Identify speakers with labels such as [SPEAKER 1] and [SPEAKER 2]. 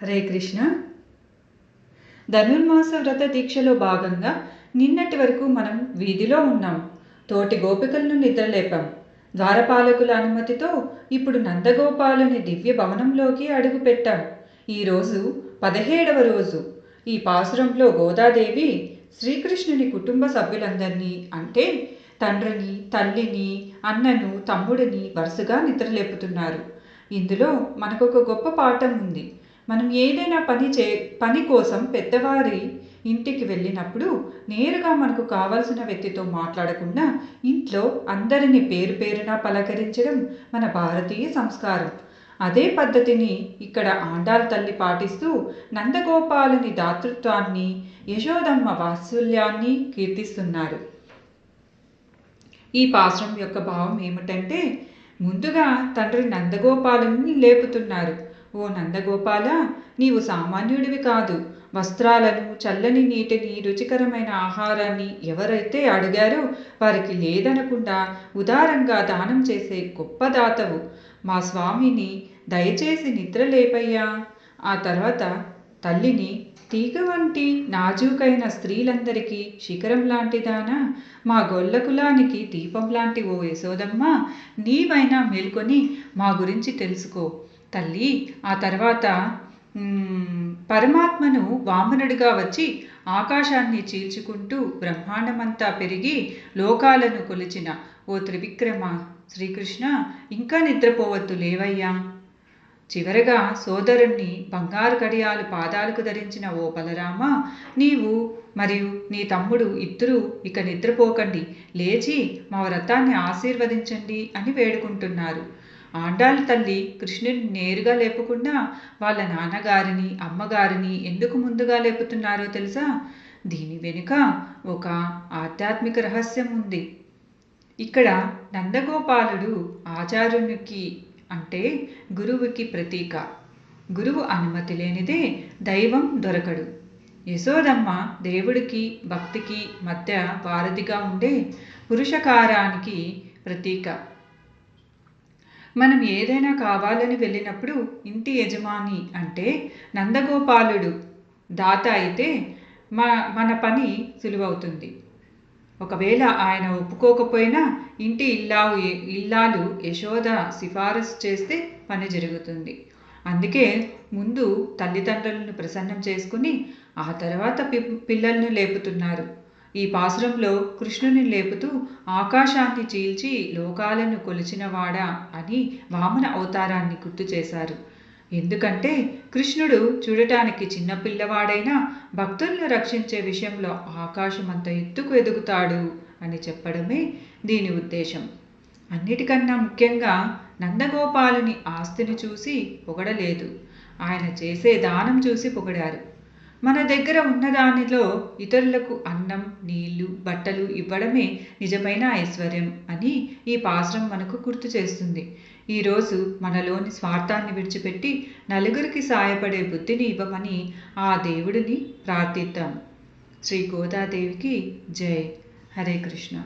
[SPEAKER 1] హరే కృష్ణ. ధనుర్మాస వ్రత దీక్షలో భాగంగా నిన్నటి వరకు మనం వీధిలో ఉన్నాం. తోటి గోపికలను నిద్రలేపాం. ద్వారపాలకుల అనుమతితో ఇప్పుడు నందగోపాలుని దివ్య భవనంలోకి అడుగుపెట్టాం. ఈరోజు 17వ రోజు. ఈ పాసురంలో గోదాదేవి శ్రీకృష్ణుని కుటుంబ సభ్యులందరినీ, అంటే తండ్రిని, తల్లిని, అన్నను, తమ్ముడిని వరుసగా నిద్రలేపుతున్నారు. ఇందులో మనకొక గొప్ప పాఠం ఉంది. మనం ఏదైనా పని కోసం పెద్దవారి ఇంటికి వెళ్ళినప్పుడు నేరుగా మనకు కావలసిన వ్యక్తితో మాట్లాడకుండా ఇంట్లో అందరినీ పేరు పేరున పలకరించడం మన భారతీయ సంస్కారం. అదే పద్ధతిని ఇక్కడ ఆండాళ్ తల్లి పాటిస్తూ నందగోపాలుని దాతృత్వాన్ని, యశోదమ్మ వాత్సల్యాన్ని కీర్తిస్తున్నారు. ఈ పాశ్రం యొక్క భావం ఏమిటంటే, ముందుగా తండ్రి నందగోపాలుని లేపుతున్నారు. ఓ నందగోపాల, నీవు సామాన్యుడివి కాదు. వస్త్రాలను, చల్లని నీటిని, రుచికరమైన ఆహారాన్ని ఎవరైతే అడిగారో వారికి లేదనకుండా ఉదారంగా దానం చేసే గొప్ప దాతవు. మా స్వామిని దయచేసి నిద్ర లేపయ్యా. ఆ తర్వాత తల్లిని, తీగ వంటి నాజూకైన స్త్రీలందరికీ శిఖరం లాంటిదానా, మా గొల్లకులానికి దీపం లాంటి ఓ యశోదమ్మ, నీవైనా మేల్కొని మా గురించి తెలుసుకో తల్లి. ఆ తర్వాత పరమాత్మను వామనుడిగా వచ్చి ఆకాశాన్ని చీల్చుకుంటూ బ్రహ్మాండమంతా పెరిగి లోకాలను కొలిచిన ఓ త్రివిక్రమ శ్రీకృష్ణ, ఇంకా నిద్రపోవద్దు, లేవయ్యా. చివరగా సోదరుణ్ణి బంగారు కడియాలు పాదాలకు ధరించిన ఓ బలరామ, నీవు మరియు నీ తమ్ముడు ఇద్దరూ ఇక నిద్రపోకండి, లేచి మా వ్రతాన్ని ఆశీర్వదించండి అని వేడుకుంటున్నారు. ఆండాళ్ తల్లి కృష్ణుని నేరుగా లేపకుండా వాళ్ళ నాన్నగారిని, అమ్మగారిని ఎందుకు ముందుగా లేపుతున్నారో తెలుసా? దీని వెనుక ఒక ఆధ్యాత్మిక రహస్యం ఉంది. ఇక్కడ నందగోపాలుడు ఆచార్యునికి, అంటే గురువుకి ప్రతీక. గురువు అనుమతి లేనిదే దైవం దొరకడు. యశోదమ్మ దేవుడికి, భక్తికి మధ్య వారధిగా ఉండే పురుషకారానికి ప్రతీక. మనం ఏదైనా కావాలని వెళ్ళినప్పుడు ఇంటి యజమాని, అంటే నందగోపాలుడు దాత అయితే మన పని సులువవుతుంది. ఒకవేళ ఆయన ఒప్పుకోకపోయినా ఇంటి ఇల్లాలు యశోద సిఫారసు చేస్తే పని జరుగుతుంది. అందుకే ముందు తల్లిదండ్రులను ప్రసన్నం చేసుకుని ఆ తర్వాత పిల్లలను లేపుతున్నారు. ఈ పాసురంలో కృష్ణుని లేపుతూ ఆకాశాన్ని చీల్చి లోకాలను కొలిచినవాడా అని వామన అవతారాన్ని గుర్తు చేశారు. ఎందుకంటే కృష్ణుడు చూడటానికి చిన్న పిల్లవాడైనా భక్తులను రక్షించే విషయంలో ఆకాశమంత ఎత్తుకు ఎదుగుతాడు అని చెప్పడమే దీని ఉద్దేశం. అన్నిటికన్నా ముఖ్యంగా నందగోపాలుని ఆస్తిని చూసి పొగడలేదు, ఆయన చేసే దానం చూసి పొగిడారు. మన దగ్గర ఉన్నదానిలో ఇతరులకు అన్నం, నీళ్లు, బట్టలు ఇవ్వడమే నిజమైన ఐశ్వర్యం అని ఈ పాసురం మనకు గుర్తు చేస్తుంది. ఈరోజు మనలోని స్వార్థాన్ని విడిచిపెట్టి నలుగురికి సాయపడే బుద్ధిని ఇవ్వమని ఆ దేవుడిని ప్రార్థిద్దాం. శ్రీ గోదాదేవికి జై. హరే కృష్ణ.